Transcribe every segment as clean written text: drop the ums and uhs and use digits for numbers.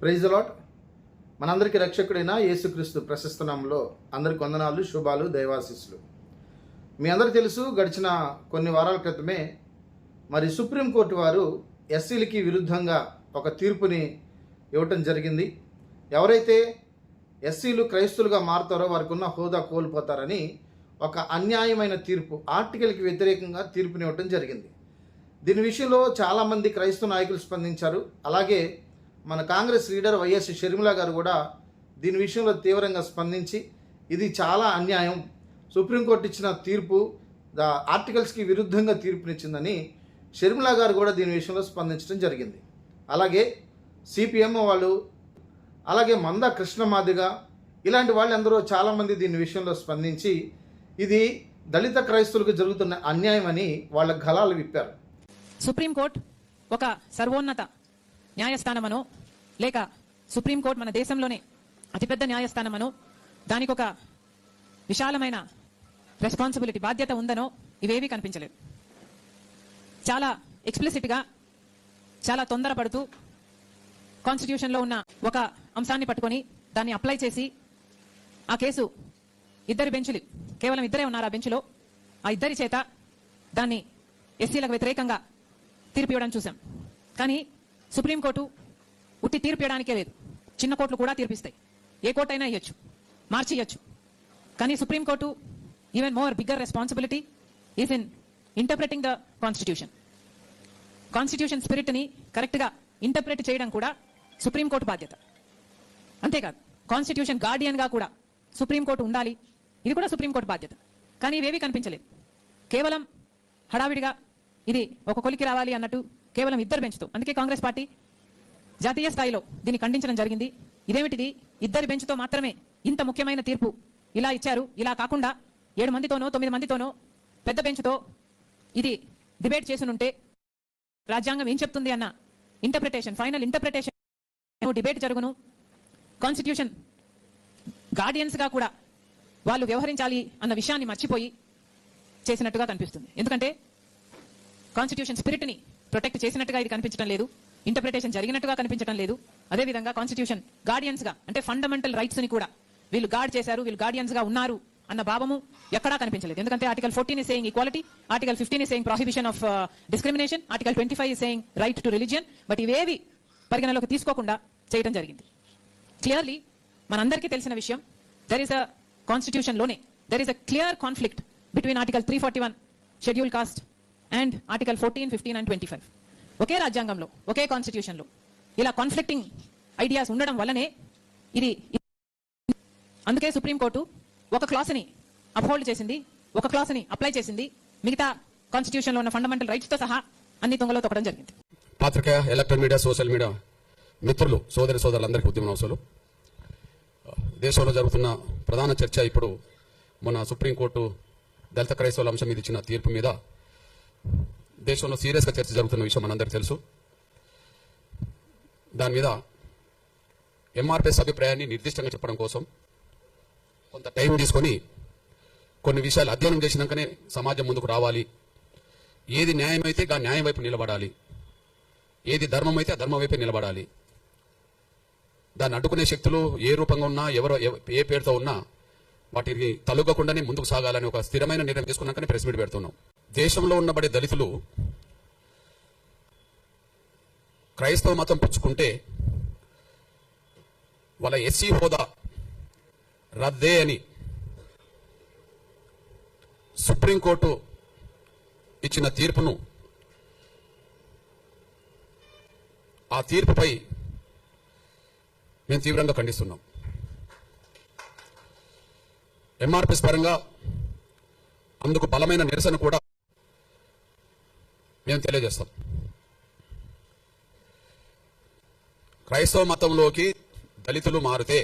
Praise the lord. మనందరికీ రక్షకుడైన యేసుక్రీస్తు ప్రశస్త నామములో అందరికి వందనాలు, శుభాలు, దైవాశీస్సులు. మీ అందరికీ తెలుసు, గడిచిన కొన్ని వారాల క్రితమే మరి సుప్రీంకోర్టు వారు ఎస్సీలకి విరుద్ధంగా ఒక తీర్పుని ఇవ్వటం జరిగింది. ఎవరైతే ఎస్సీలు క్రైస్తవులుగా మారుతారో వారికి ఉన్న హోదా కోల్పోతారని ఒక అన్యాయమైన తీర్పు, ఆర్టికల్కి వ్యతిరేకంగా తీర్పునివ్వటం జరిగింది. దీని విషయంలో చాలామంది క్రైస్తవ నాయకులు స్పందించారు. అలాగే మన కాంగ్రెస్ లీడర్ వైఎస్ షర్మిల గారు కూడా దీని విషయంలో తీవ్రంగా స్పందించి ఇది చాలా అన్యాయం, సుప్రీంకోర్టు ఇచ్చిన తీర్పు ఆర్టికల్స్కి విరుద్ధంగా తీర్పునిచ్చిందని షర్మిల గారు కూడా దీని విషయంలో స్పందించడం జరిగింది. అలాగే సిపిఎం వాళ్ళు, అలాగే మంద కృష్ణమాదిగ ఇలాంటి వాళ్ళందరూ చాలామంది దీని విషయంలో స్పందించి ఇది దళిత క్రైస్తవులకు జరుగుతున్న అన్యాయం అని వాళ్ళ గళాలు విప్పారు. సుప్రీంకోర్టు ఒక సర్వోన్నత న్యాయస్థానమనో లేక సుప్రీంకోర్టు మన దేశంలోనే అతిపెద్ద న్యాయస్థానమనో దానికి ఒక విశాలమైన రెస్పాన్సిబిలిటీ, బాధ్యత ఉందనో ఇవేవి కనిపించలేదు. చాలా ఎక్స్ప్లిసిట్గా, చాలా తొందరపడుతూ కాన్స్టిట్యూషన్లో ఉన్న ఒక అంశాన్ని పట్టుకొని దాన్ని అప్లై చేసి ఆ కేసు ఇద్దరి బెంచులు, కేవలం ఇద్దరే ఉన్నారు ఆ బెంచ్లో, ఆ ఇద్దరి చేత దాన్ని ఎస్సీలకు వ్యతిరేకంగా తీర్పు ఇవ్వడం చూసాం. కానీ సుప్రీంకోర్టు ఉట్టి తీర్పు ఇవ్వడానికే లేదు, చిన్న కోర్టులు కూడా తీర్పిస్తాయి. ఏ కోర్టు అయినా ఇవ్వచ్చు, మార్చి ఇవ్వచ్చు. కానీ Supreme Court even more bigger responsibility is in interpreting the constitution. Constitution స్పిరిట్ని కరెక్ట్గా ఇంటర్ప్రెట్ చేయడం కూడా సుప్రీంకోర్టు బాధ్యత. అంతేకాదు కాన్స్టిట్యూషన్ గార్డియన్గా కూడా సుప్రీంకోర్టు ఉండాలి, ఇది కూడా సుప్రీంకోర్టు బాధ్యత. కానీ ఇవేవి కనిపించలేదు. కేవలం హడావిడిగా ఇది ఒక కొలికి రావాలి అన్నట్టు కేవలం ఇద్దరు బెంచ్తో, అందుకే కాంగ్రెస్ పార్టీ జాతీయ స్థాయిలో దీన్ని ఖండించడం జరిగింది. ఇదేమిటిది, ఇద్దరి బెంచ్తో మాత్రమే ఇంత ముఖ్యమైన తీర్పు ఇలా ఇచ్చారు, ఇలా కాకుండా 7 మందితోనో 9 మందితోనో పెద్ద బెంచ్తో ఇది డిబేట్ చేసునుంటే రాజ్యాంగం ఏం చెప్తుంది అన్న ఇంటర్ప్రిటేషన్, ఫైనల్ ఇంటర్ప్రిటేషన్ డిబేట్ జరుగును. కాన్స్టిట్యూషన్ గార్డియన్స్గా కూడా వాళ్ళు వ్యవహరించాలి అన్న విషయాన్ని మర్చిపోయి చేసినట్టుగా కనిపిస్తుంది. ఎందుకంటే కాన్స్టిట్యూషన్ స్పిరిట్ని ప్రొటెక్ట్ చేసినట్టుగా ఇది కనిపించడం లేదు, ఇంటర్ప్రిటేషన్ జరిగినట్టుగా కనిపించడం లేదు. అదేవిధంగా కాన్స్టిట్యూషన్ గార్డియన్స్గా, అంటే ఫండమెంటల్ రైట్స్ని కూడా వీళ్ళు గార్డ్ చేశారు, వీళ్ళు గార్డియన్స్గా ఉన్నారు అన్న భావము ఎక్కడా కనిపించలేదు. ఎందుకంటే article 14 is saying equality, article 15 is saying prohibition of discrimination, article 25 is saying right to religion. But ఇవేవి పరిగణలోకి తీసుకోకుండా చేయడం జరిగింది. క్లియర్లీ మనందరికీ తెలిసిన విషయం, దర్ ఇస్ అ కాన్స్టిట్యూషన్లోనే there is a clear conflict between article 341 schedule caste and article 14, 15 and 25. ఒకే రాజ్యాంగంలో, ఒకే కాన్స్టిట్యూషన్లో ఇలా కాన్ఫ్లిక్టింగ్ ఐడియాస్ ఉండడం వల్లనే ఇది, అందుకే సుప్రీంకోర్టు ఒక క్లాస్ని అప్హోల్డ్ చేసింది, ఒక క్లాస్ని అప్లై చేసింది, మిగతా కాన్స్టిట్యూషన్లో ఉన్న ఫండమెంటల్ రైట్స్తో సహా అన్ని తొంగలో తొక్కడం జరిగింది. పాత్రికేయ, ఎలక్ట్రానిక్ మీడియా, సోషల్ మీడియా మిత్రులు, సోదరులందరికీ ఉద్యమ అవసరం. దేశంలో జరుగుతున్న ప్రధాన చర్చ ఇప్పుడు మన సుప్రీంకోర్టు దళిత క్రైస్తవుల అంశం మీద ఇచ్చిన తీర్పు మీద దేశంలో సీరియస్గా చర్చ జరుగుతున్న విషయం మనందరికీ తెలుసు. దాని మీద ఎంఆర్పిఎస్ అభిప్రాయాన్ని నిర్దిష్టంగా చెప్పడం కోసం కొంత టైం తీసుకొని కొన్ని విషయాలు అధ్యయనం చేసినాకనే సమాజం ముందుకు రావాలి. ఏది న్యాయమైతే ఆ న్యాయం వైపు నిలబడాలి, ఏది ధర్మం అయితే ఆ ధర్మం వైపే నిలబడాలి. దాన్ని అడ్డుకునే శక్తులు ఏ రూపంగా ఉన్నా, ఎవరో ఏ పేరుతో ఉన్నా వాటిని తలొగ్గకుండానే ముందుకు సాగాలని ఒక స్థిరమైన నిర్ణయం తీసుకున్నాకనే ప్రెస్ మీట్ పెడుతున్నాం. దేశంలో ఉన్నబడే దళితులు క్రైస్తవ మతం పుచ్చుకుంటే వాళ్ళ ఎస్సీ హోదా రద్దే అని సుప్రీంకోర్టు ఇచ్చిన తీర్పును, ఆ తీర్పుపై మేము తీవ్రంగా ఖండిస్తున్నాం. ఎంఆర్పిఎస్ పరంగా అందుకు బలమైన నిరసన కూడా మేము తెలియజేస్తాం. క్రైస్తవ మతంలోకి దళితులు మారితే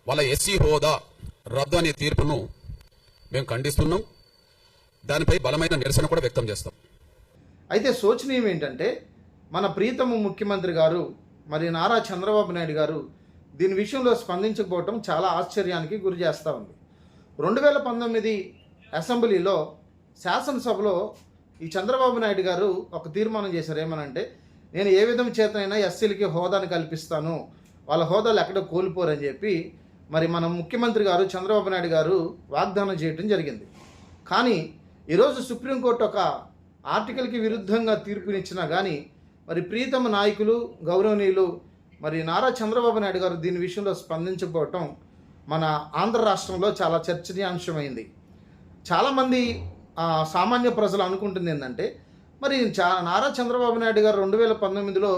వాళ్ళ ఎస్సీ హోదా రద్దు అనే తీర్పును మేము ఖండిస్తున్నాం. దానిపై బలమైన నిరసన కూడా వ్యక్తం చేస్తాం. అయితే శోచనీయం ఏంటంటే మన ప్రీతమ ముఖ్యమంత్రి గారు మరి నారా చంద్రబాబు నాయుడు గారు దీని విషయంలో స్పందించకపోవటం చాలా ఆశ్చర్యానికి గురి చేస్తూ ఉంది. 2019 అసెంబ్లీలో, శాసనసభలో ఈ చంద్రబాబు నాయుడు గారు ఒక తీర్మానం చేశారు. ఏమనంటే నేను ఏ విధం చేతనైనా ఎస్సీలకి హోదాను కల్పిస్తాను, వాళ్ళ హోదాలు ఎక్కడ కోల్పోరని చెప్పి మరి మన ముఖ్యమంత్రి గారు చంద్రబాబు నాయుడు గారు వాగ్దానం చేయడం జరిగింది. కానీ ఈరోజు సుప్రీంకోర్టు ఒక ఆర్టికల్కి విరుద్ధంగా తీర్పునిచ్చినా కానీ మరి ప్రీతమ నాయకులు గౌరవనీయులు మరి నారా చంద్రబాబు నాయుడు గారు దీని విషయంలో స్పందించకపోవటం మన ఆంధ్ర రాష్ట్రంలో చాలా చర్చనీయాంశమైంది. చాలామంది సామాన్య ప్రజలు అనుకుంటుంది ఏంటంటే మరి నారా చంద్రబాబు నాయుడు గారు 2019లో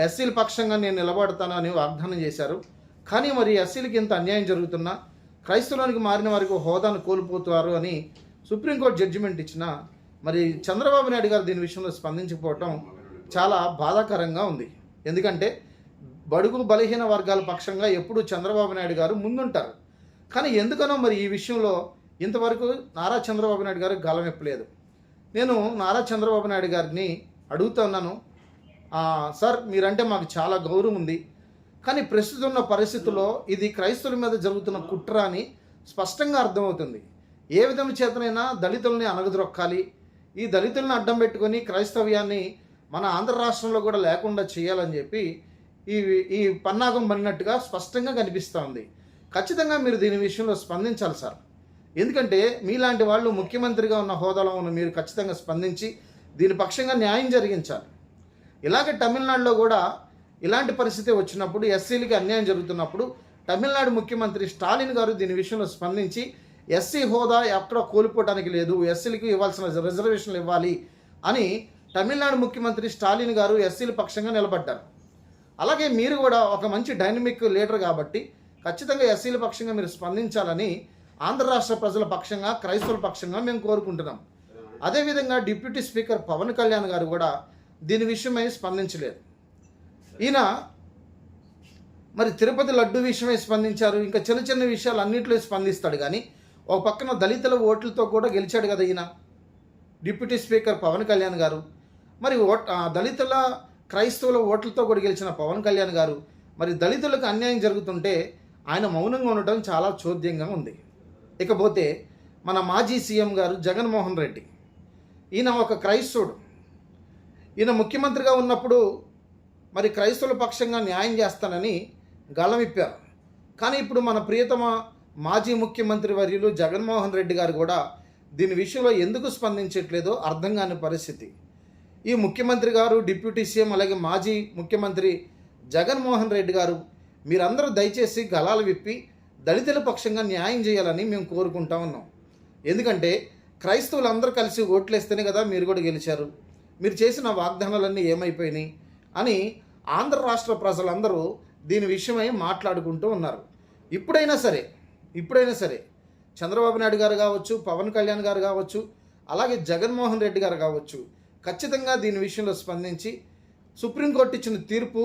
ఎస్సీల పక్షంగా నేను నిలబడతాను అని వాగ్దానం చేశారు. కానీ మరి ఎస్సీలకి ఇంత అన్యాయం జరుగుతున్నా క్రైస్తవునికి మారిన వారికి హోదాను కోల్పోతారు అని సుప్రీంకోర్టు జడ్జిమెంట్ ఇచ్చినా మరి చంద్రబాబు నాయుడు గారు దీని విషయంలో స్పందించకపోవటం చాలా బాధాకరంగా ఉంది. ఎందుకంటే బడుగు బలహీన వర్గాల పక్షంగా ఎప్పుడు చంద్రబాబు నాయుడు గారు ముందుంటారు. కానీ ఎందుకనో మరి ఈ విషయంలో ఇంతవరకు నారా చంద్రబాబు నాయుడు గారు గలం ఎప్పలేదు. నేను నారా చంద్రబాబు నాయుడు గారిని అడుగుతున్నాను, సార్ మీరంటే మాకు చాలా గౌరవం ఉంది, కానీ ప్రస్తుతం ఉన్న పరిస్థితుల్లో ఇది క్రైస్తవుల మీద జరుగుతున్న కుట్ర అని స్పష్టంగా అర్థమవుతుంది. ఏ విధం చేతనైనా దళితుల్ని అణగదొక్కాలి, ఈ దళితులను అడ్డం పెట్టుకొని క్రైస్తవ్యాన్ని మన ఆంధ్ర రాష్ట్రంలో కూడా లేకుండా చేయాలని చెప్పి ఈ పన్నాగం పడినట్టుగా స్పష్టంగా కనిపిస్తూ ఉంది. ఖచ్చితంగా మీరు దీని విషయంలో స్పందించాలి సార్. ఎందుకంటే మీలాంటి వాళ్ళు ముఖ్యమంత్రిగా ఉన్న హోదాలో ఉన్న మీరు ఖచ్చితంగా స్పందించి దీని పక్షంగా న్యాయం జరిగించాలి. ఇలాగే తమిళనాడులో కూడా ఇలాంటి పరిస్థితి వచ్చినప్పుడు ఎస్సీలకి అన్యాయం జరుగుతున్నప్పుడు తమిళనాడు ముఖ్యమంత్రి స్టాలిన్ గారు దీని విషయంలో స్పందించి ఎస్సీ హోదా ఎక్కడ కోల్పోవడానికి లేదు, ఎస్సీలకి ఇవ్వాల్సిన రిజర్వేషన్లు ఇవ్వాలి అని తమిళనాడు ముఖ్యమంత్రి స్టాలిన్ గారు ఎస్సీల పక్షంగా నిలబడ్డారు. అలాగే మీరు కూడా ఒక మంచి డైనమిక్ లీడర్ కాబట్టి ఖచ్చితంగా ఎస్సీల పక్షంగా మీరు స్పందించాలని ఆంధ్ర రాష్ట్ర ప్రజల పక్షంగా క్రైస్తవుల పక్షంగా మేము కోరుకుంటున్నాం. అదేవిధంగా డిప్యూటీ స్పీకర్ పవన్ కళ్యాణ్ గారు కూడా దీని విషయమై స్పందించలేదు. ఈయన మరి తిరుపతి లడ్డు విషయమై స్పందించారు, ఇంకా చిన్న చిన్న విషయాలు అన్నింటిలో స్పందిస్తాడు. కానీ ఒక పక్కన దళితుల ఓట్లతో కూడా గెలిచాడు కదా ఈయన డిప్యూటీ స్పీకర్ పవన్ కళ్యాణ్ గారు. మరి దళితుల క్రైస్తవుల ఓట్లతో కూడా గెలిచిన పవన్ కళ్యాణ్ గారు మరి దళితులకు అన్యాయం జరుగుతుంటే ఆయన మౌనంగా ఉండటం చాలా చోద్యంగా ఉంది. ఇకపోతే మన మాజీ సీఎం గారు జగన్మోహన్ రెడ్డి, ఈయన ఒక క్రైస్తవుడు. ఈయన ముఖ్యమంత్రిగా ఉన్నప్పుడు మరి క్రైస్తవుల పక్షంగా న్యాయం చేస్తానని గళమిప్పారు. కానీ ఇప్పుడు మన ప్రియతమ మాజీ ముఖ్యమంత్రి వర్యులు జగన్మోహన్ రెడ్డి గారు కూడా దీని విషయంలో ఎందుకు స్పందించట్లేదో అర్థం కాని పరిస్థితి. ఈ ముఖ్యమంత్రి గారు, డిప్యూటీ సీఎం, అలాగే మాజీ ముఖ్యమంత్రి జగన్మోహన్ రెడ్డి గారు మీరందరూ దయచేసి గళాలు విప్పి దళితుల పక్షంగా న్యాయం చేయాలని మేము కోరుకుంటా ఉన్నాం. ఎందుకంటే క్రైస్తవులందరూ కలిసి ఓట్లేస్తేనే కదా మీరు కూడా గెలిచారు. మీరు చేసిన వాగ్దానాలన్నీ ఏమైపోయినాయి అని ఆంధ్ర రాష్ట్ర ప్రజలందరూ దీని విషయమై మాట్లాడుకుంటూ ఉన్నారు. ఇప్పుడైనా సరే చంద్రబాబు నాయుడు గారు కావచ్చు, పవన్ కళ్యాణ్ గారు కావచ్చు, అలాగే జగన్మోహన్ రెడ్డి గారు కావచ్చు, ఖచ్చితంగా దీని విషయంలో స్పందించి సుప్రీంకోర్టు ఇచ్చిన తీర్పు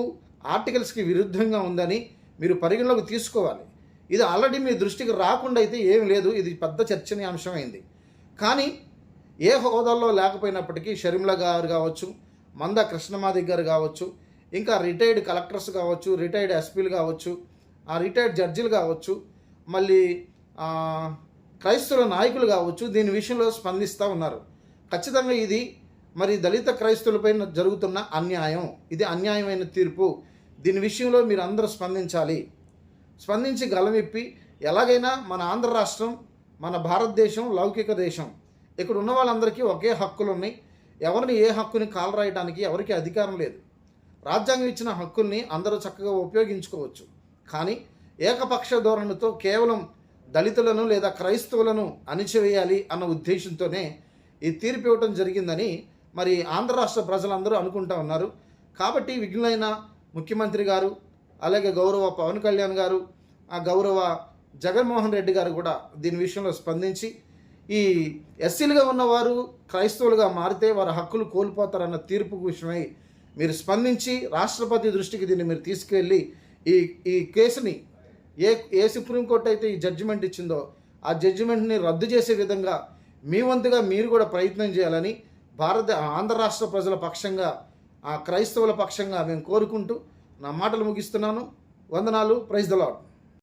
ఆర్టికల్స్కి విరుద్ధంగా ఉందని మీరు పరిగణలోకి తీసుకోవాలి. ఇది ఆల్రెడీ మీ దృష్టికి రాకుండా అయితే ఏమి లేదు, ఇది పెద్ద చర్చనీయాంశమైంది. కానీ ఏ హోదాల్లో లేకపోయినప్పటికీ షర్మిల గారు కావచ్చు, మంద కృష్ణమాదిక్ గారు కావచ్చు, ఇంకా రిటైర్డ్ కలెక్టర్స్ కావచ్చు, రిటైర్డ్ ఎస్పీలు కావచ్చు, రిటైర్డ్ జడ్జిలు కావచ్చు, మళ్ళీ క్రైస్తవుల నాయకులు కావచ్చు, దీని విషయంలో స్పందిస్తూ ఉన్నారు. ఖచ్చితంగా ఇది మరి దళిత క్రైస్తవులపై జరుగుతున్న అన్యాయం, ఇది అన్యాయమైన తీర్పు. దీని విషయంలో మీరు అందరూ స్పందించి గలమిప్పి ఎలాగైనా మన ఆంధ్ర రాష్ట్రం, మన భారతదేశం లౌకిక దేశం, ఇక్కడ ఉన్న వాళ్ళందరికీ ఒకే హక్కులు ఉన్నాయి. ఎవరిని ఏ హక్కుని కాలరాయడానికి ఎవరికి అధికారం లేదు. రాజ్యాంగం ఇచ్చిన హక్కుల్ని అందరూ చక్కగా ఉపయోగించుకోవచ్చు. కానీ ఏకపక్ష ధోరణితో కేవలం దళితులను లేదా క్రైస్తవులను అణిచివేయాలి అన్న ఉద్దేశంతోనే ఈ తీర్పు ఇవ్వటం జరిగిందని మరి ఆంధ్ర రాష్ట్ర ప్రజలందరూ అనుకుంటా ఉన్నారు. కాబట్టి విఘ్నులైన ముఖ్యమంత్రి గారు, అలాగే గౌరవ పవన్ కళ్యాణ్ గారు, గౌరవ జగన్మోహన్ రెడ్డి గారు కూడా దీని విషయంలో స్పందించి ఈ ఎస్సీలుగా ఉన్నవారు క్రైస్తవులుగా మారితే వారి హక్కులు కోల్పోతారన్న తీర్పు విషయమై మీరు స్పందించి రాష్ట్రపతి దృష్టికి దీన్ని మీరు తీసుకెళ్ళి ఈ కేసుని ఏ సుప్రీంకోర్టు అయితే ఈ జడ్జిమెంట్ ఇచ్చిందో ఆ జడ్జిమెంట్ని రద్దు చేసే విధంగా మీ వంతుగా మీరు కూడా ప్రయత్నం చేయాలని ఆంధ్ర రాష్ట్ర ప్రజల పక్షంగా, క్రైస్తవుల పక్షంగా మేము కోరుకుంటూ నా మాటలు ముగిస్తున్నాను. వందనాలు. Praise the lord.